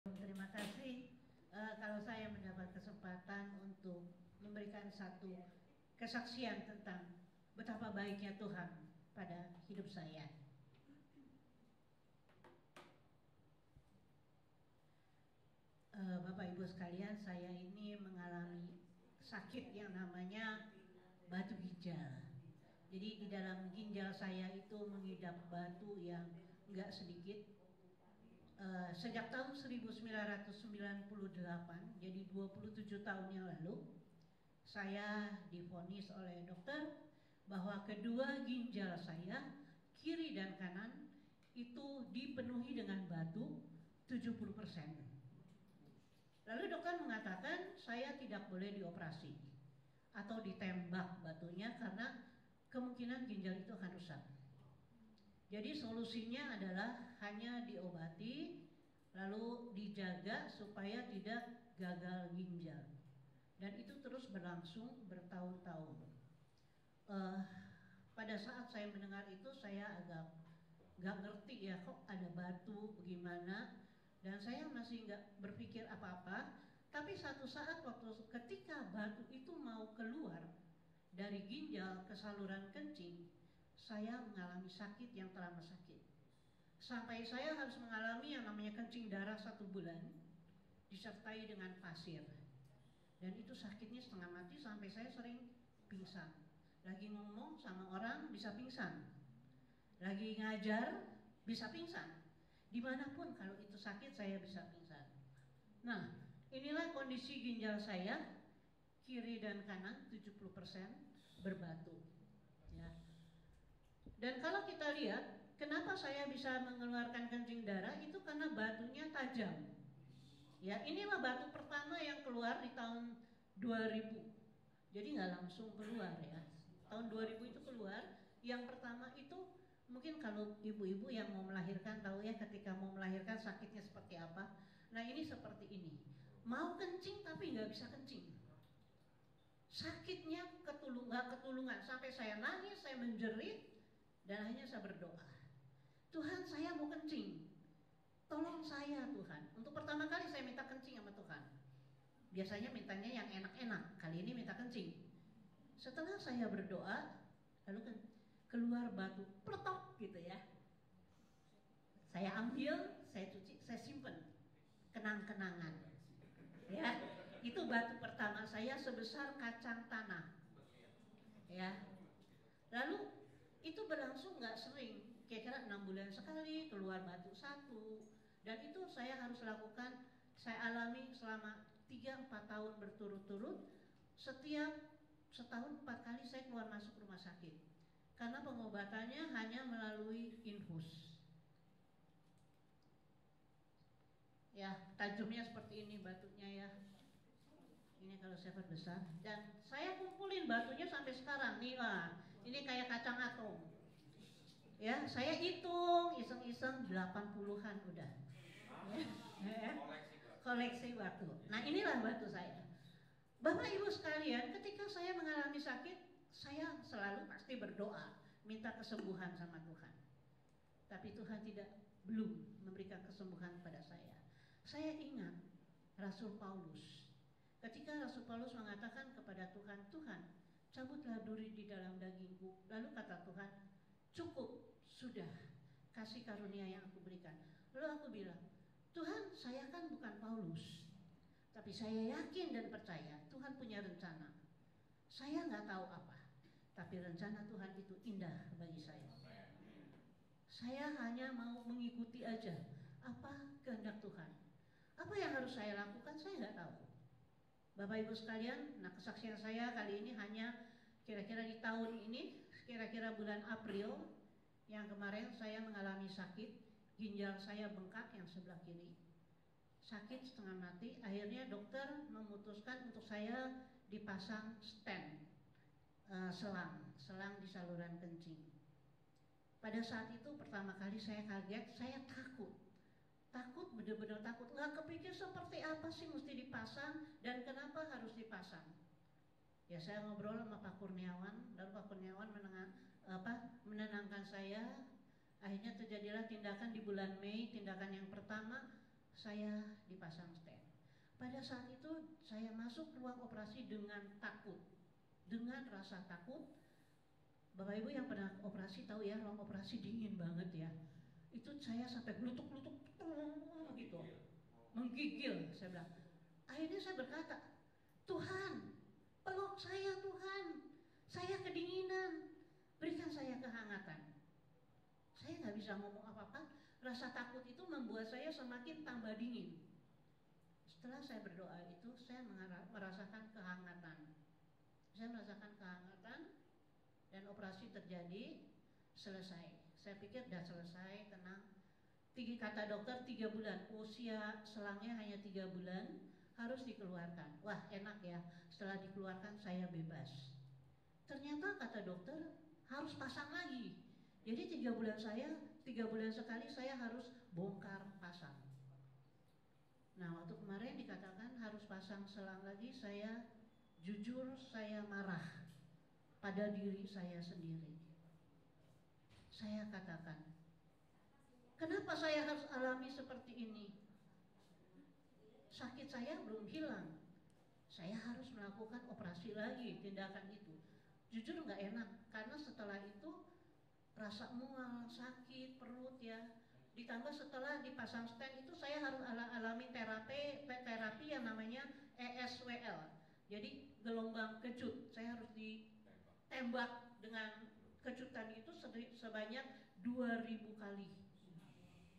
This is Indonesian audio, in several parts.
Terima kasih kalau saya mendapat kesempatan untuk memberikan satu kesaksian tentang betapa baiknya Tuhan pada hidup saya. Bapak Ibu sekalian, saya ini mengalami sakit yang namanya batu ginjal. Jadi di dalam ginjal saya itu mengidap batu yang enggak sedikit. Sejak tahun 1998, jadi 27 tahun yang lalu, saya divonis oleh dokter bahwa kedua ginjal saya, kiri dan kanan, itu dipenuhi dengan batu 70%. Lalu dokter mengatakan saya tidak boleh dioperasi atau ditembak batunya karena kemungkinan ginjal itu akan rusak. Jadi solusinya adalah hanya diobati, lalu dijaga supaya tidak gagal ginjal. Dan itu terus berlangsung bertahun-tahun. Pada saat saya mendengar itu saya agak gak ngerti ya, kok ada batu bagaimana. Dan saya masih gak berpikir apa-apa. Tapi satu saat ketika batu itu mau keluar dari ginjal ke saluran kencing, saya mengalami sakit yang teramat sakit. Sampai saya harus mengalami yang namanya kencing darah 1 bulan, disertai dengan pasir. Dan itu sakitnya setengah mati sampai saya sering pingsan. Lagi ngomong sama orang bisa pingsan. Lagi ngajar bisa pingsan. Dimanapun kalau itu sakit saya bisa pingsan. Nah, inilah kondisi ginjal saya, kiri dan kanan 70% berbatu. Ya. Dan kalau kita lihat, kenapa saya bisa mengeluarkan kencing darah itu karena batunya tajam. Ya, inilah batu pertama yang keluar di tahun 2000. Jadi nggak langsung keluar ya. Tahun 2000 itu keluar. Yang pertama itu mungkin kalau ibu-ibu yang mau melahirkan tahu ya, ketika mau melahirkan sakitnya seperti apa. Nah, ini seperti ini. Mau kencing tapi nggak bisa kencing. Sakitnya nggak ketulungan sampai saya nangis, saya menjerit. Dan akhirnya saya berdoa, Tuhan, saya mau kencing, tolong saya Tuhan. Untuk pertama kali saya minta kencing sama Tuhan. Biasanya mintanya yang enak-enak, kali ini minta kencing. Setelah saya berdoa, lalu keluar batu, pletok gitu ya. Saya ambil, saya cuci, saya simpen, kenang-kenangan. Ya, itu batu pertama saya sebesar kacang tanah. Ya, lalu itu berlangsung nggak sering, kira-kira 6 bulan sekali keluar batu 1. Dan itu saya harus lakukan, saya alami selama 3-4 tahun berturut-turut. Setiap setahun 4 kali saya keluar masuk rumah sakit karena pengobatannya hanya melalui infus. Ya, tajamnya seperti ini batunya ya. Ini kalau saya besar, dan saya kumpulin batunya sampai sekarang nih lah. Ini kayak kacang atom. Ya, saya hitung iseng-iseng 80-an udah. Ya. Koleksi batu. Nah, inilah batu saya. Bapak Ibu sekalian, ketika saya mengalami sakit, saya selalu pasti berdoa, minta kesembuhan sama Tuhan. Tapi Tuhan belum memberikan kesembuhan pada saya. Saya ingat Rasul Paulus. Ketika Rasul Paulus mengatakan kepada Tuhan, Tuhan, cabutlah duri di dalam dagingku. Lalu kata Tuhan, cukup, sudah, kasih karunia yang aku berikan. Lalu aku bilang, Tuhan, saya kan bukan Paulus, tapi saya yakin dan percaya Tuhan punya rencana. Saya nggak tahu apa, tapi rencana Tuhan itu indah bagi saya. Saya hanya mau mengikuti aja apa kehendak Tuhan. Apa yang harus saya lakukan, saya nggak tahu. Bapak Ibu sekalian, nah kesaksian saya kali ini hanya kira-kira di tahun ini, kira-kira bulan April yang kemarin saya mengalami sakit, ginjal saya bengkak yang sebelah kiri. Sakit setengah mati, akhirnya dokter memutuskan untuk saya dipasang stent, selang di saluran kencing. Pada saat itu pertama kali saya kaget, saya takut, benar-benar takut, nggak kepikir seperti apa sih mesti dipasang dan kenapa harus dipasang. Ya saya ngobrol sama Pak Kurniawan, lalu Pak Kurniawan menenangkan saya. Akhirnya terjadilah tindakan di bulan Mei, tindakan yang pertama saya dipasang stent. Pada saat itu saya masuk ruang operasi dengan takut, dengan rasa takut. Bapak Ibu yang pernah operasi tahu ya, ruang operasi dingin banget ya. Itu saya sampai gelutuk-gelutuk gitu, menggigil. Saya bilang, akhirnya saya berkata, Tuhan, peluk saya Tuhan, saya kedinginan, berikan saya kehangatan. Saya nggak bisa ngomong apa-apa, rasa takut itu membuat saya semakin tambah dingin. Setelah saya berdoa itu, saya merasakan kehangatan. Saya merasakan kehangatan dan operasi terjadi, selesai. Saya pikir sudah selesai, tenang. Kata dokter 3 bulan, usia selangnya hanya 3 bulan, harus dikeluarkan. Wah enak ya, setelah dikeluarkan saya bebas. Ternyata kata dokter harus pasang lagi. Jadi 3 bulan sekali saya harus bongkar pasang. Nah waktu kemarin dikatakan harus pasang selang lagi, saya jujur saya marah pada diri saya sendiri. Saya katakan, kenapa saya harus alami seperti ini? Sakit saya belum hilang, saya harus melakukan operasi lagi, tindakan itu. Jujur nggak enak, karena setelah itu rasa mual, sakit perut ya. Ditambah setelah dipasang stent itu saya harus alami terapi yang namanya ESWL. Jadi gelombang kejut, saya harus ditembak dengan kejutan itu sebanyak 2000 kali.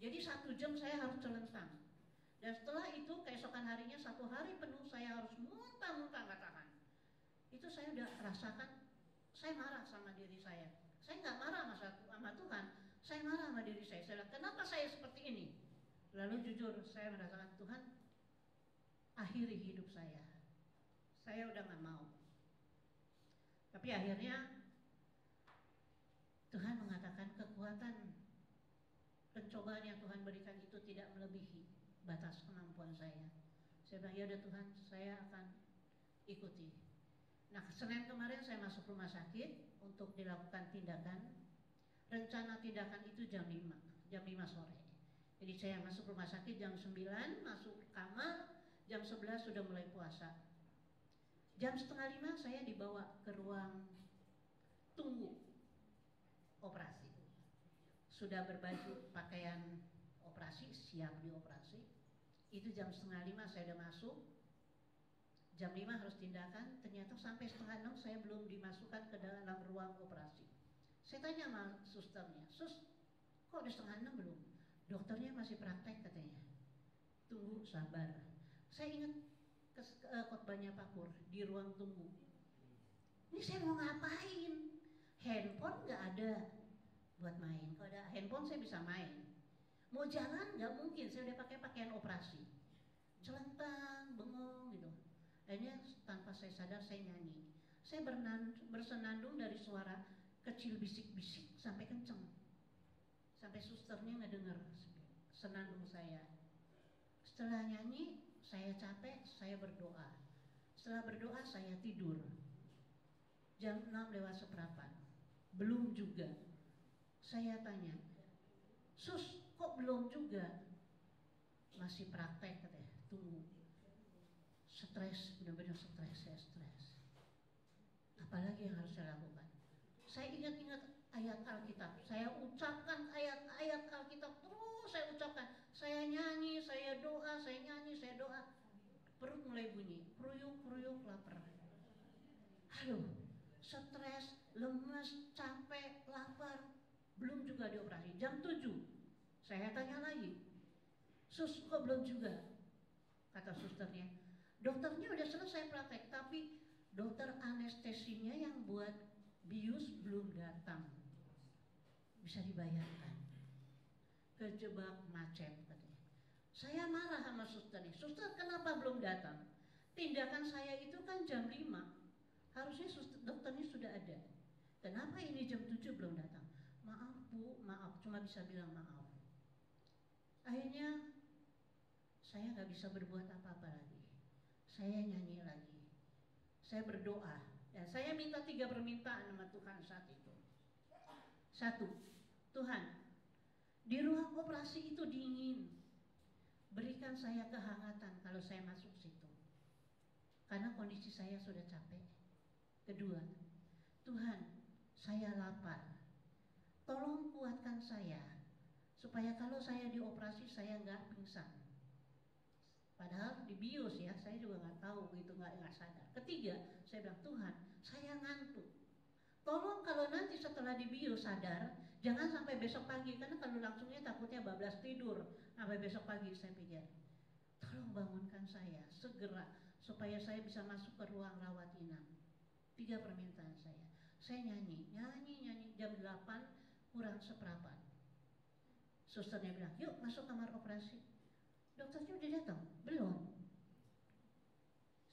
Jadi 1 jam saya harus celentang. Dan setelah itu keesokan harinya 1 hari penuh saya harus muntah-muntah nggak tahan. Itu saya udah rasakan, saya marah sama diri saya. Saya nggak marah sama Tuhan, saya marah sama diri saya. Saya bilang, kenapa saya seperti ini? Lalu jujur saya merasakan, Tuhan akhiri hidup saya. Saya udah nggak mau. Tapi akhirnya Tuhan mengatakan kekuatan pencobaan yang Tuhan berikan itu tidak melebihi batas kemampuan saya. Saya bilang, ya udah Tuhan, saya akan ikuti. Nah, Senin kemarin saya masuk rumah sakit untuk dilakukan tindakan. Rencana tindakan itu jam 5 sore. Jadi saya masuk rumah sakit jam 9, masuk kamar, jam 11 sudah mulai puasa. Jam 4:30 saya dibawa ke ruang tunggu operasi. Sudah berbaju pakaian operasi, siap dioperasi. Itu jam 4:30 saya udah masuk. Jam 5 harus tindakan, ternyata sampai 5:30 saya belum dimasukkan ke dalam ruang operasi. Saya tanya sama susternya, Sus, kok udah 5:30 belum? Dokternya masih praktek katanya. Tunggu, sabar. Saya ingat khotbahnya Pak Pur di ruang tunggu. Ini saya mau ngapain? Handphone nggak ada buat main. Kalau ada handphone saya bisa main. Mau jalan nggak mungkin, saya udah pakai pakaian operasi. Celentang, bengong gitu. Akhirnya tanpa saya sadar saya nyanyi. Saya bersenandung dari suara kecil bisik-bisik sampai kenceng. Sampai susternya ngedenger senandung saya. Setelah nyanyi, saya capek, saya berdoa. Setelah berdoa, saya tidur. Jam 6:06, belum juga. Saya tanya, Sus, kok belum juga? Masih praktek katanya, tunggu. Stres, benar-benar stres, saya stres. Apalagi yang harus saya lakukan? Saya ingat-ingat ayat Alkitab, saya ucapkan ayat-ayat Alkitab, terus saya ucapkan. Saya nyanyi, saya doa, saya nyanyi, saya doa. Perut mulai bunyi, kruyuk-kruyuk lapar. Aduh, stres, lemes, capek, lapar. Belum juga dioperasi. Jam 7, saya tanya lagi, Sus, kok belum juga? Kata susternya, dokternya udah selesai praktek, tapi dokter anestesinya yang buat bius belum datang. Bisa dibayangkan, kejebak macet katanya. Saya marah sama susternya, suster kenapa belum datang? Tindakan saya itu kan jam 5, harusnya dokternya sudah ada. Kenapa ini jam 7 belum datang? Maaf Bu, maaf, cuma bisa bilang maaf. Akhirnya saya gak bisa berbuat apa-apa lagi. Saya nyanyi lagi, saya berdoa, dan saya minta 3 permintaan sama Tuhan saat itu. 1, Tuhan, di ruang operasi itu dingin. berikan saya kehangatan kalau saya masuk situ. Karena kondisi saya sudah capek. Kedua, Tuhan, saya lapar. Tolong kuatkan saya, supaya kalau saya dioperasi saya nggak pingsan. Padahal dibius ya, saya juga nggak tahu gitu, nggak sadar. Ketiga, saya bilang, Tuhan, saya ngantuk. Tolong kalau nanti setelah dibius sadar, jangan sampai besok pagi, karena kalau langsungnya takutnya bablas tidur sampai besok pagi. Saya pikir, tolong bangunkan saya segera supaya saya bisa masuk ke ruang rawat inap. 3 permintaan saya. Saya nyanyi jam 8 kurang seperempat. Susternya bilang, yuk masuk kamar operasi. Dokternya udah datang? Belum.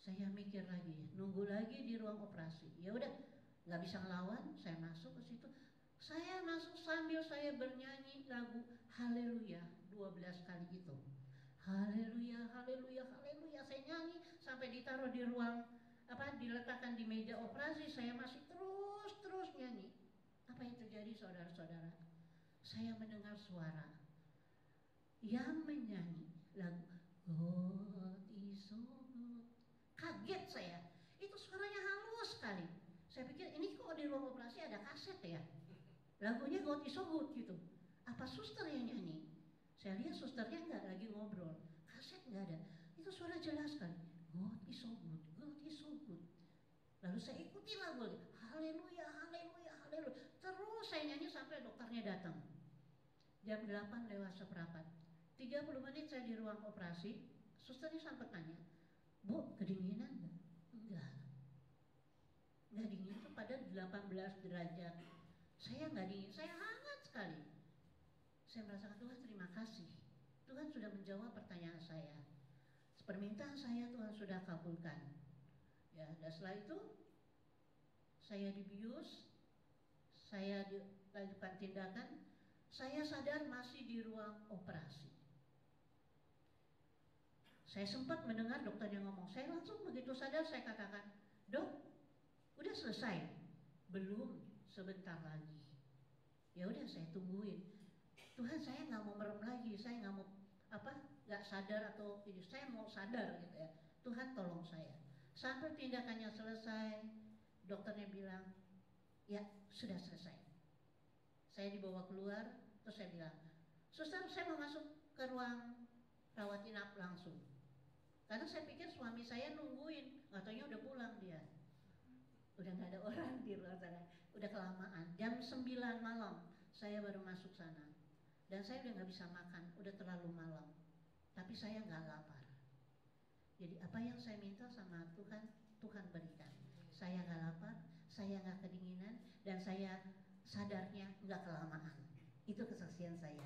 Saya mikir lagi, nunggu lagi di ruang operasi. Ya udah, nggak bisa ngelawan, saya masuk ke situ. Saya masuk sambil saya bernyanyi lagu Haleluya 12 kali itu. Haleluya, haleluya, haleluya. Saya nyanyi sampai ditaruh di ruang diletakkan di meja operasi. Saya masih terus nyanyi. Apa yang terjadi, saudara-saudara? Saya mendengar suara yang menyanyi lagu God is so good. Kaget saya, itu suaranya halus sekali. Saya pikir ini kok di ruang operasi ada kaset ya, lagunya God is so good gitu. Apa suster yang nyanyi? Saya lihat susternya nggak lagi ngobrol, kaset nggak ada. Itu suara jelas sekali, God is so good, God is so good. Lalu saya ikuti lagu, haleluya, haleluya, haleluya. Terus saya nyanyi sampai dokternya datang. Jam 8 lewat seperempat, 30 menit saya di ruang operasi. Susternya sampai tanya, Bu, kedinginan nggak? Enggak dingin, itu pada 18 derajat. Saya nggak dingin, saya hangat sekali. Saya merasakan, Tuhan terima kasih, Tuhan sudah menjawab pertanyaan saya. Permintaan saya Tuhan sudah kabulkan. Ya, dan setelah itu saya dibius, saya dilakukan tindakan. Saya sadar masih di ruang operasi. Saya sempat mendengar dokter yang ngomong. Saya langsung begitu sadar saya katakan, Dok, udah selesai? Belum, sebentar lagi. Ya udah, saya tungguin. Tuhan, saya nggak mau merem lagi, saya nggak mau nggak sadar atau ini, saya mau sadar gitu ya. Tuhan tolong saya. Sampai tindakannya selesai, dokternya bilang, ya sudah selesai. Saya dibawa keluar, terus saya bilang, Suster, saya mau masuk ke ruang rawat inap langsung. Karena saya pikir suami saya nungguin, katanya udah pulang dia. Udah gak ada orang di luar sana, udah kelamaan. Jam 9 malam saya baru masuk sana. Dan saya udah gak bisa makan, udah terlalu malam. Tapi saya gak lapar. Jadi apa yang saya minta sama Tuhan, Tuhan berikan. Saya gak lapar, saya gak kedinginan, dan saya sadarnya gak kelamaan. Itu kesaksian saya.